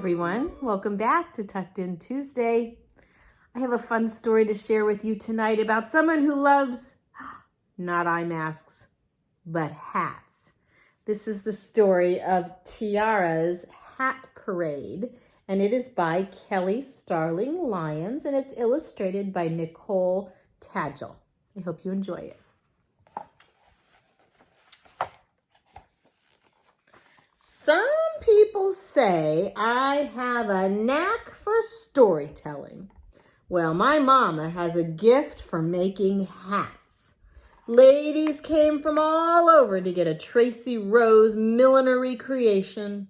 everyone. Welcome back to Tucked In Tuesday. I have a fun story to share with you tonight about someone who loves not eye masks, but hats. This is the story of Tiara's Hat Parade, and it is by Kelly Starling Lyons, and it's illustrated by Nicole Tagel. I hope you enjoy it. Some people say I have a knack for storytelling. Well, my mama has a gift for making hats. Ladies came from all over to get a Tracy Rose millinery creation.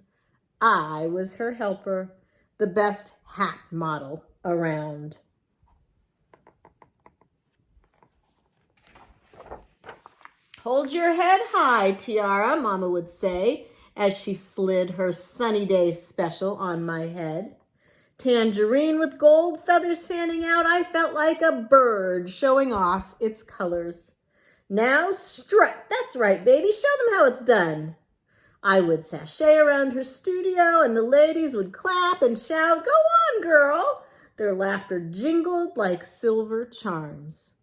I was her helper, the best hat model around. Hold your head high, Tiara, Mama would say, as she slid her sunny day special on my head. Tangerine with gold feathers fanning out, I felt like a bird showing off its colors. Now strut, that's right, baby, show them how it's done. I would sashay around her studio and the ladies would clap and shout, "Go on, girl!" Their laughter jingled like silver charms.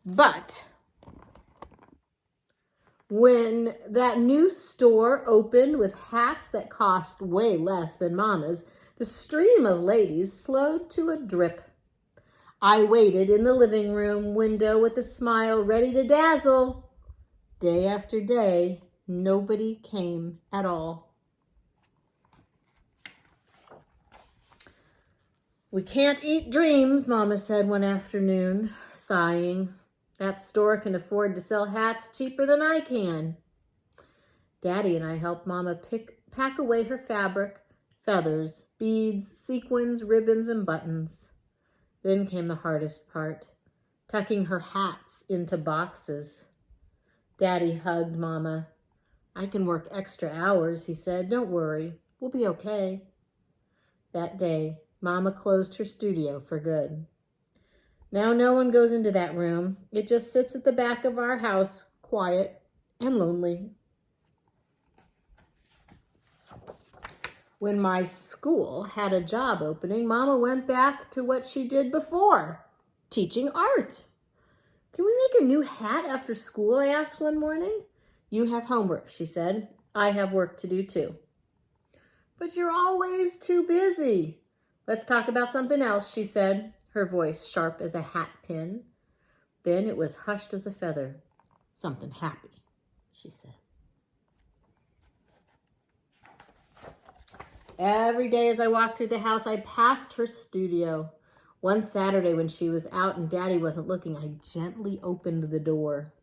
But when that new store opened with hats that cost way less than Mama's, the stream of ladies slowed to a drip. I waited in the living room window with a smile ready to dazzle. Day after day, nobody came at all. "We can't eat dreams," Mama said one afternoon, sighing. "That store can afford to sell hats cheaper than I can." Daddy and I helped Mama pack away her fabric, feathers, beads, sequins, ribbons, and buttons. Then came the hardest part, tucking her hats into boxes. Daddy hugged Mama. "I can work extra hours," he said. "Don't worry, we'll be okay." That day, Mama closed her studio for good. Now no one goes into that room. It just sits at the back of our house, quiet and lonely. When my school had a job opening, Mama went back to what she did before, teaching art. "Can we make a new hat after school?" I asked one morning. "You have homework," she said. "I have work to do too." "But you're always too busy." "Let's talk about something else," she said, her voice sharp as a hat pin. Then it was hushed as a feather. "Something happy," she said. Every day as I walked through the house, I passed her studio. One Saturday when she was out and Daddy wasn't looking, I gently opened the door.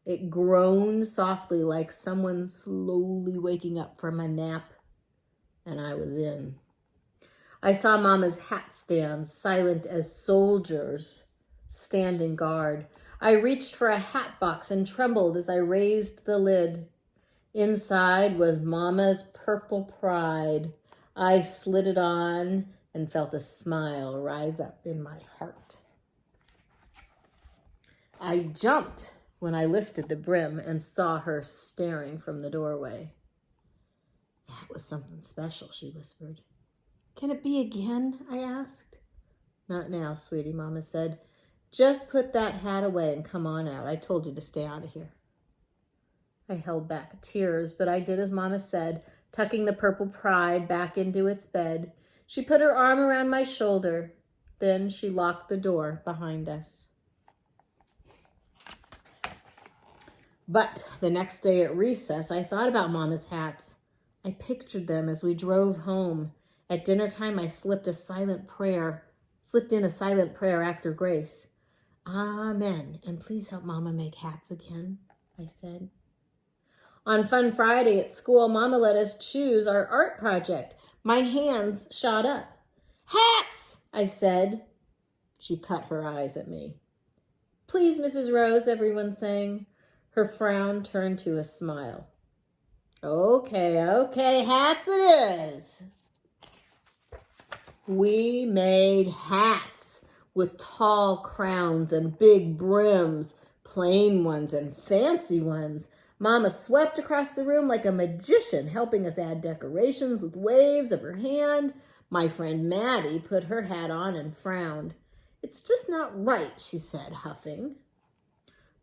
It groaned softly like someone slowly waking up from a nap, and I was in. I saw Mama's hat stands, silent as soldiers, standing guard. I reached for a hat box and trembled as I raised the lid. Inside was Mama's purple pride. I slid it on and felt a smile rise up in my heart. I jumped when I lifted the brim and saw her staring from the doorway. "That was something special," she whispered. "Can it be again?" I asked. "Not now, sweetie," Mama said. "Just put that hat away and come on out. I told you to stay out of here." I held back tears, but I did as Mama said, tucking the purple pride back into its bed. She put her arm around my shoulder. Then she locked the door behind us. But the next day at recess, I thought about Mama's hats. I pictured them as we drove home. At dinner time, I slipped in a silent prayer after grace. "Amen, and please help Mama make hats again," I said. On Fun Friday at school, Mama let us choose our art project. My hands shot up. "Hats!" I said. She cut her eyes at me. "Please, Mrs. Rose," everyone sang. Her frown turned to a smile. Okay, hats it is." We made hats with tall crowns and big brims, plain ones and fancy ones. Mama swept across the room like a magician, helping us add decorations with waves of her hand. My friend Maddie put her hat on and frowned. "It's just not right," she said, huffing.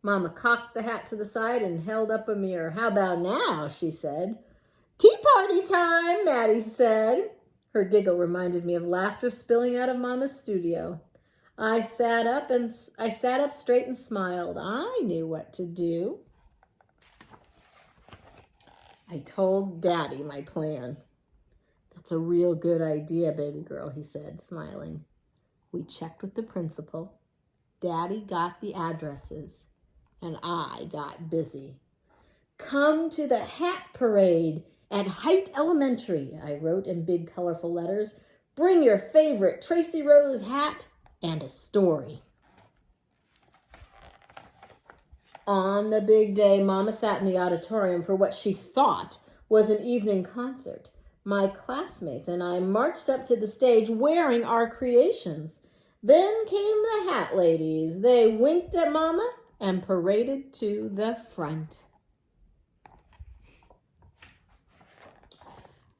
Mama cocked the hat to the side and held up a mirror. "How about now?" she said. "Tea party time," Maddie said. Her giggle reminded me of laughter spilling out of Mama's studio. I sat up straight and smiled. I knew what to do. I told Daddy my plan. "That's a real good idea, baby girl," he said, smiling. We checked with the principal. Daddy got the addresses, and I got busy. "Come to the hat parade at Height Elementary," I wrote in big colorful letters. "Bring your favorite Tracy Rose hat and a story." On the big day, Mama sat in the auditorium for what she thought was an evening concert. My classmates and I marched up to the stage wearing our creations. Then came the hat ladies. They winked at Mama and paraded to the front.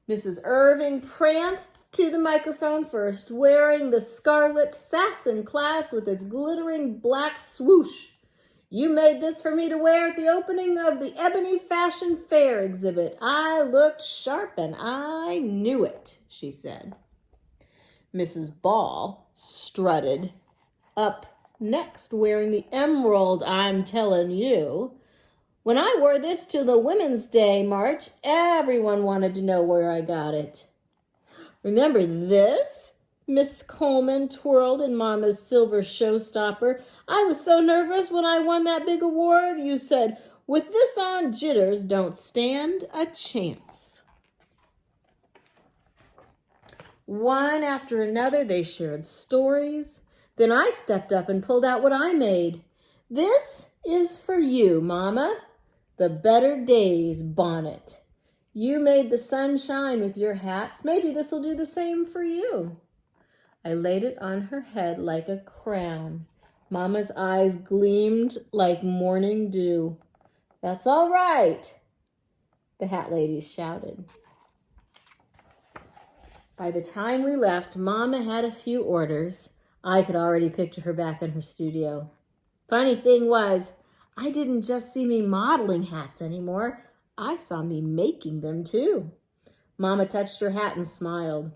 Mrs. Irving pranced to the microphone first, wearing the scarlet Sasson class with its glittering black swoosh. "You made this for me to wear at the opening of the Ebony Fashion Fair exhibit. I looked sharp and I knew it," she said. Mrs. Ball strutted up next, wearing the emerald "I'm telling you." "When I wore this to the Women's Day March, everyone wanted to know where I got it." "Remember this?" Miss Coleman twirled in Mama's silver showstopper. "I was so nervous when I won that big award. You said, 'With this on, jitters don't stand a chance.'" One after another, they shared stories. Then I stepped up and pulled out what I made. "This is for you, Mama. The Better Days bonnet. You made the sun shine with your hats. Maybe this will do the same for you." I laid it on her head like a crown. Mama's eyes gleamed like morning dew. "That's all right," the hat ladies shouted. By the time we left, Mama had a few orders. I could already picture her back in her studio. Funny thing was, I didn't just see me modeling hats anymore. I saw me making them too. Mama touched her hat and smiled.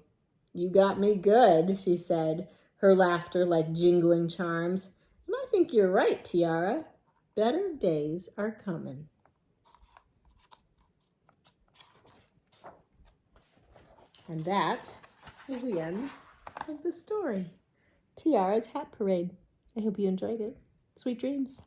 "You got me good," she said, her laughter like jingling charms. "And I think you're right, Tiara. Better days are coming." And that is the end of the story. Tiara's Hat Parade. I hope you enjoyed it. Sweet dreams.